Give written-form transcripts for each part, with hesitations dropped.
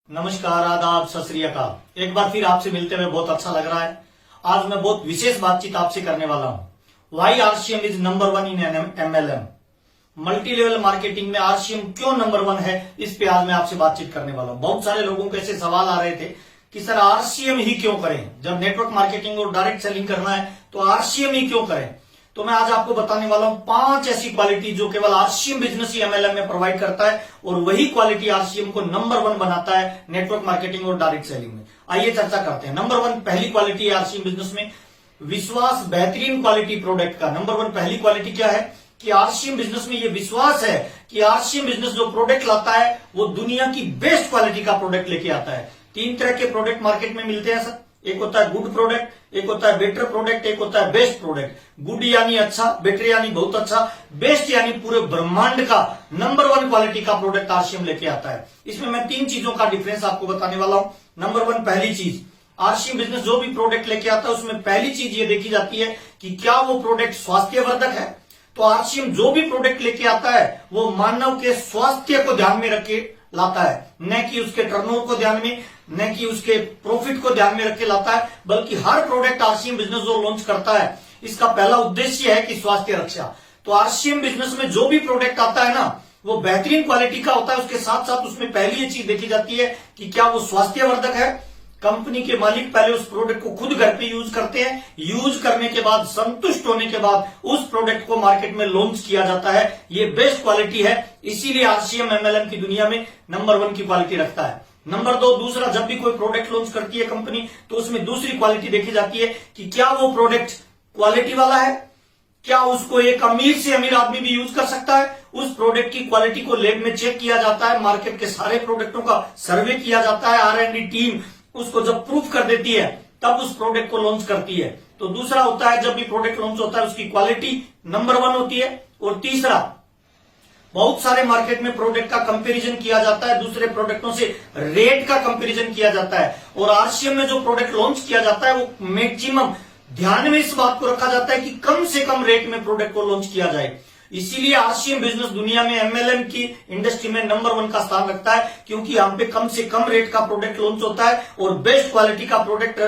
नमस्कार, आदाब, सत श्री अकाल। एक बार फिर आपसे मिलते हुए बहुत अच्छा लग रहा है। आज मैं बहुत विशेष बातचीत आपसे करने वाला हूं। Why RCM is number one in MLM. Multi level marketing में आरसीएम क्यों नंबर वन है, इस पे आज मैं आपसे बातचीत करने वाला हूं। बहुत सारे लोगों को ऐसे सवाल आ रहे थे कि सर आरसीएम ही क्यों करें, जब नेटवर्क मार्केटिंग और डायरेक्ट सेलिंग करना है तो आरसीएम ही क्यों करें। तो मैं आज आपको बताने वाला हूं 5 ऐसी क्वालिटी जो केवल आरसीएम बिजनेस ही एमएलएम में प्रोवाइड करता है और वही क्वालिटी आरसीएम को नंबर वन बनाता है नेटवर्क मार्केटिंग और डायरेक्ट सेलिंग में। आइए चर्चा करते हैं। नंबर वन पहली क्वालिटी है आरसीएम बिजनेस में विश्वास, बेहतरीन क्वालिटी प्रोडक्ट का। नंबर वन पहली क्वालिटी क्या है कि आरसीएम बिजनेस में ये विश्वास है कि आरसीएम बिजनेस जो प्रोडक्ट लाता है वो दुनिया की बेस्ट क्वालिटी का प्रोडक्ट लेके आता है। 3 तरह के प्रोडक्ट मार्केट में मिलते हैं सर। एक होता है गुड प्रोडक्ट, एक होता है बेटर प्रोडक्ट, एक होता है बेस्ट प्रोडक्ट। गुड यानी अच्छा, बेटर यानी बहुत अच्छा, बेस्ट यानी पूरे ब्रह्मांड का नंबर वन क्वालिटी का प्रोडक्ट आरसीएम लेके आता है। इसमें मैं 3 चीजों का डिफरेंस आपको बताने वाला हूं। नंबर वन पहली चीज, आरसीएम बिजनेस जो भी प्रोडक्ट लेके आता है उसमें पहली चीज ये देखी जाती है कि क्या वो प्रोडक्ट स्वास्थ्यवर्धक है। तो आरसीएम जो भी प्रोडक्ट लेके आता है वो मानव के स्वास्थ्य को ध्यान में रखे लाता है, न कि उसके टर्नओवर को ध्यान में, न कि उसके प्रॉफिट को ध्यान में रख के लाता है, बल्कि हर प्रोडक्ट आरसीएम बिजनेस जो लॉन्च करता है इसका पहला उद्देश्य है कि स्वास्थ्य रक्षा। तो आरसीएम बिजनेस में जो भी प्रोडक्ट आता है ना वो बेहतरीन क्वालिटी का होता है। उसके साथ साथ उसमें पहली ये चीज देखी जाती है कि क्या वो स्वास्थ्यवर्धक है। कंपनी के मालिक पहले उस प्रोडक्ट को खुद घर पे यूज करते हैं, यूज करने के बाद संतुष्ट होने के बाद उस प्रोडक्ट को मार्केट में लॉन्च किया जाता है। ये बेस्ट क्वालिटी है, इसीलिए आरसीएम एमएलएम की दुनिया में नंबर वन की क्वालिटी रखता है। नंबर 2 दूसरा, जब भी कोई प्रोडक्ट लॉन्च करती है कंपनी तो उसमें दूसरी क्वालिटी देखी जाती है कि क्या वो प्रोडक्ट क्वालिटी वाला है, क्या उसको एक अमीर से अमीर आदमी भी यूज कर सकता है। उस प्रोडक्ट की क्वालिटी को लैब में चेक किया जाता है, मार्केट के सारे प्रोडक्टों का सर्वे किया जाता है, R&D टीम उसको जब प्रूफ कर देती है तब उस प्रोडक्ट को लॉन्च करती है। तो दूसरा होता है जब भी प्रोडक्ट लॉन्च होता है उसकी क्वालिटी नंबर वन होती है। और तीसरा, बहुत सारे मार्केट में प्रोडक्ट का कंपैरिजन किया जाता है, दूसरे प्रोडक्टों से रेट का कंपैरिजन किया जाता है। और आरसीएम में जो प्रोडक्ट लॉन्च किया जाता है वो मैक्सिमम ध्यान में इस बात को रखा जाता है कि कम से कम रेट में प्रोडक्ट को लॉन्च किया जाए। इसीलिए आरसीएम बिजनेस दुनिया में एमएलएम की इंडस्ट्री में नंबर वन का स्थान रखता है, क्योंकि यहाँ पे कम से कम रेट का प्रोडक्ट लॉन्च होता है और बेस्ट क्वालिटी का प्रोडक्ट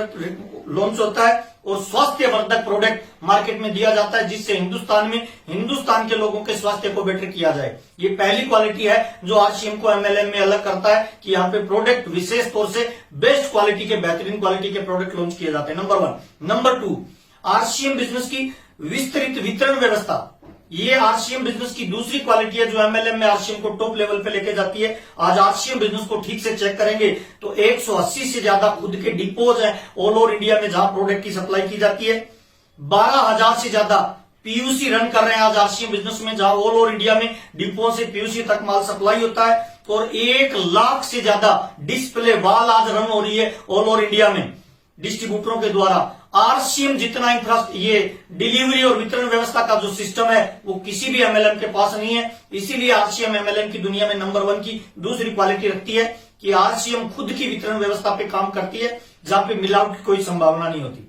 लॉन्च होता है और स्वास्थ्यवर्धक प्रोडक्ट मार्केट में दिया जाता है, जिससे हिंदुस्तान के लोगों के स्वास्थ्य को बेटर किया जाए। ये पहली क्वालिटी है जो आरसीएम को एमएलएम में अलग करता है कि यहाँ पे प्रोडक्ट विशेष तौर से बेस्ट क्वालिटी के, बेहतरीन क्वालिटी के प्रोडक्ट लॉन्च किए जाते हैं। नंबर 1। नंबर 2, आरसीएम बिजनेस की विस्तृत वितरण व्यवस्था। ये आरसीएम बिजनेस की दूसरी क्वालिटी है जो एमएलएम में आरसीएम को टॉप लेवल पे लेके जाती है। आज आरसीएम बिजनेस को ठीक से चेक करेंगे तो 180 से ज्यादा खुद के डिपोज हैं ऑल ओवर इंडिया में जहां प्रोडक्ट की सप्लाई की जाती है। 12,000 से ज्यादा पीयूसी रन कर रहे हैं आज आरसीएम बिजनेस में, जहां ऑल ओवर इंडिया में डिपो से पीयूसी तक माल सप्लाई होता है। और 1 लाख से ज्यादा डिस्प्ले वॉल आज रन हो रही है ऑल ओवर इंडिया में डिस्ट्रीब्यूटरों के द्वारा। आरसीएम जितना ये डिलीवरी और वितरण व्यवस्था का जो सिस्टम है वो किसी भी एमएलएम के पास नहीं है। इसीलिए आरसीएम एमएलएम की दुनिया में नंबर वन की दूसरी क्वालिटी रखती है कि आरसीएम खुद की वितरण व्यवस्था पे काम करती है, जहां पे मिलावट की कोई संभावना नहीं होती।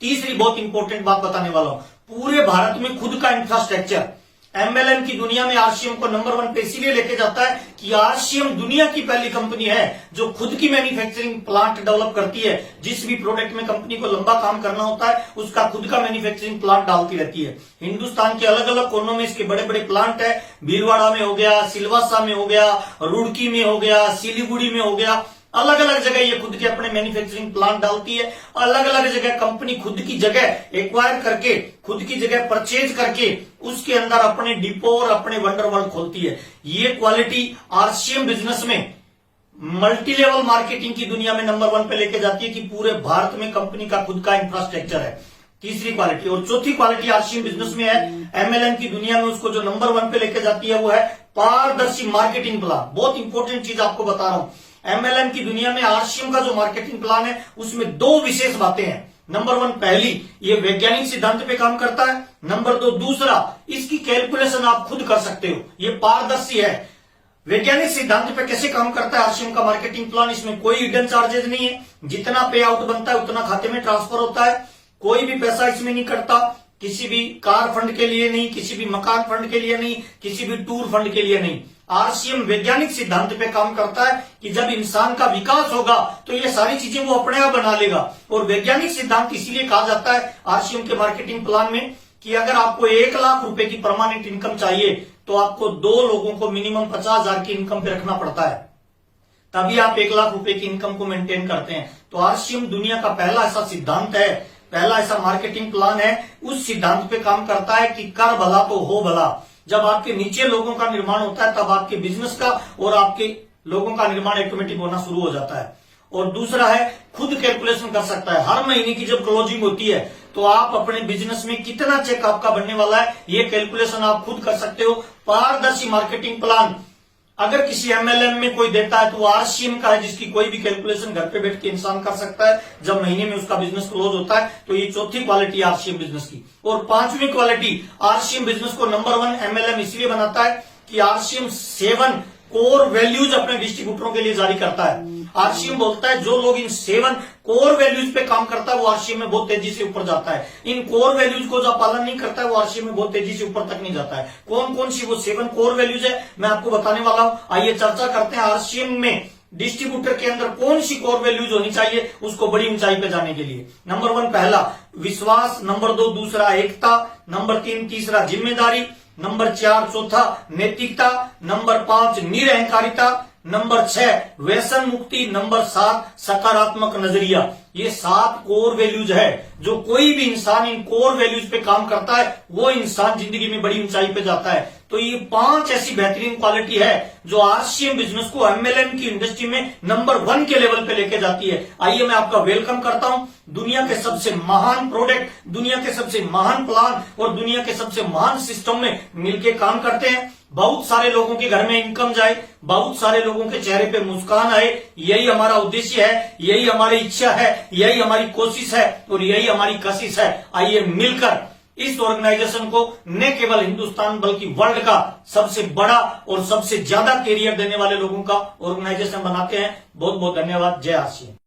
तीसरी बहुत इंपॉर्टेंट बात बताने वाला हूं, पूरे भारत में खुद का इंफ्रास्ट्रक्चर। एमएलएम की दुनिया में आरसीएम को नंबर वन पे इसीलिए लेके जाता है कि आरसीएम दुनिया की पहली कंपनी है जो खुद की मैन्युफैक्चरिंग प्लांट डेवलप करती है। जिस भी प्रोडक्ट में कंपनी को लंबा काम करना होता है उसका खुद का मैन्युफैक्चरिंग प्लांट डालती रहती है। हिंदुस्तान के अलग अलग कोनों में इसके बड़े बड़े प्लांट है। भीलवाड़ा में हो गया, सिलवासा में हो गया, रुड़की में हो गया, सिलीगुड़ी में हो गया, अलग अलग जगह ये खुद के अपने मैन्युफैक्चरिंग प्लांट डालती है। अलग अलग जगह कंपनी खुद की जगह एक्वायर करके, खुद की जगह परचेज करके उसके अंदर अपने डिपो और अपने वंडर वर्ल्ड खोलती है। ये क्वालिटी आरसीएम बिजनेस में मल्टी लेवल मार्केटिंग की दुनिया में नंबर वन पे लेके जाती है कि पूरे भारत में कंपनी का खुद का इंफ्रास्ट्रक्चर है। तीसरी क्वालिटी। और चौथी क्वालिटी आरसीएम बिजनेस में है एमएलएम की दुनिया में उसको जो नंबर वन पे लेके जाती है वो है पारदर्शी मार्केटिंग प्लान। बहुत इंपॉर्टेंट चीज आपको बता रहा हूं, एमएलएम की दुनिया में आरसीएम का जो मार्केटिंग प्लान है उसमें 2 विशेष बातें हैं। नंबर 1, पहली, ये वैज्ञानिक सिद्धांत पे काम करता है। नंबर 2, दूसरा, इसकी कैलकुलेशन आप खुद कर सकते हो, ये पारदर्शी है। वैज्ञानिक सिद्धांत पे कैसे काम करता है आरसीएम का मार्केटिंग प्लान, इसमें कोई हिडन चार्जेस नहीं है। जितना पे आउट बनता है उतना खाते में ट्रांसफर होता है, कोई भी पैसा इसमें नहीं कटता, किसी भी कार फंड के लिए नहीं, किसी भी मकान फंड के लिए नहीं, किसी भी टूर फंड के लिए नहीं। आरसीएम वैज्ञानिक सिद्धांत पे काम करता है कि जब इंसान का विकास होगा तो ये सारी चीजें वो अपने आप बना लेगा। और वैज्ञानिक सिद्धांत इसीलिए कहा जाता है आरसीएम के मार्केटिंग प्लान में कि अगर आपको 1 लाख रुपए की परमानेंट इनकम चाहिए तो आपको 2 लोगों को मिनिमम 50,000 की इनकम पे रखना पड़ता है, तभी आप 1 लाख रुपए की इनकम को मेंटेन करते हैं। तो आरसीएम दुनिया का पहला ऐसा सिद्धांत है, पहला ऐसा मार्केटिंग प्लान है, उस सिद्धांत पे काम करता है कि कर भला तो हो भला। जब आपके नीचे लोगों का निर्माण होता है तब आपके बिजनेस का और आपके लोगों का निर्माण ऑटोमेटिक होना शुरू हो जाता है। और दूसरा है खुद कैलकुलेशन कर सकता है। हर महीने की जब क्लोजिंग होती है तो आप अपने बिजनेस में कितना चेक आपका बनने वाला है ये कैलकुलेशन आप खुद कर सकते हो। पारदर्शी मार्केटिंग प्लान अगर किसी एमएलएम में कोई देता है तो वो आरसीएम का है, जिसकी कोई भी कैलकुलेशन घर पे बैठ के इंसान कर सकता है जब महीने में उसका बिजनेस क्लोज होता है। तो ये चौथी क्वालिटी आरसीएम बिजनेस की। और 5वीं क्वालिटी आरसीएम बिजनेस को नंबर 1 एमएलएम इसलिए बनाता है कि आरसीएम 7 कोर वैल्यूज अपने डिस्ट्रीब्यूटरों के लिए जारी करता है। आरसीएम बोलता है जो लोग इन 7 कोर वैल्यूज पे काम करता है वो आरसीएम में बहुत तेजी से ऊपर जाता है। इन कोर वैल्यूज को जो पालन नहीं करता है वो आरसीएम में बहुत तेजी से ऊपर तक नहीं जाता है। कौन कौन सी वो 7 कोर वैल्यूज है मैं आपको बताने वाला हूं। आइए चर्चा करते हैं आरसीएम में डिस्ट्रीब्यूटर के अंदर कौन सी कोर वैल्यूज होनी चाहिए उसको बड़ी ऊंचाई पे जाने के लिए। नंबर 1 पहला विश्वास, नंबर 2 दूसरा एकता, नंबर 3 तीसरा जिम्मेदारी, नंबर 4 चौथा नैतिकता, नंबर 5 निरअहकारिता, नंबर 6 व्यसन मुक्ति, नंबर 7 सकारात्मक नजरिया। ये 7 कोर वैल्यूज है। जो कोई भी इंसान इन कोर वैल्यूज पे काम करता है वो इंसान जिंदगी में बड़ी ऊंचाई पे जाता है। तो ये 5 ऐसी बेहतरीन क्वालिटी है जो आरसीएम बिजनेस को एमएलएम की इंडस्ट्री में नंबर 1 के लेवल पे लेके जाती है। आइए मैं आपका वेलकम करता हूं। दुनिया के सबसे महान प्रोडक्ट, दुनिया के सबसे महान प्लान और दुनिया के सबसे महान सिस्टम में मिलके काम करते हैं। बहुत सारे लोगों के घर में इनकम जाए, बहुत सारे लोगों के चेहरे पे मुस्कान आए, यही हमारा उद्देश्य है, यही हमारी इच्छा है, यही हमारी कोशिश है और यही हमारी कशिश है। आइए मिलकर इस ऑर्गेनाइजेशन को न केवल हिंदुस्तान बल्कि वर्ल्ड का सबसे बड़ा और सबसे ज्यादा कैरियर देने वाले लोगों का ऑर्गेनाइजेशन बनाते हैं। बहुत बहुत धन्यवाद। जय आरसीएम।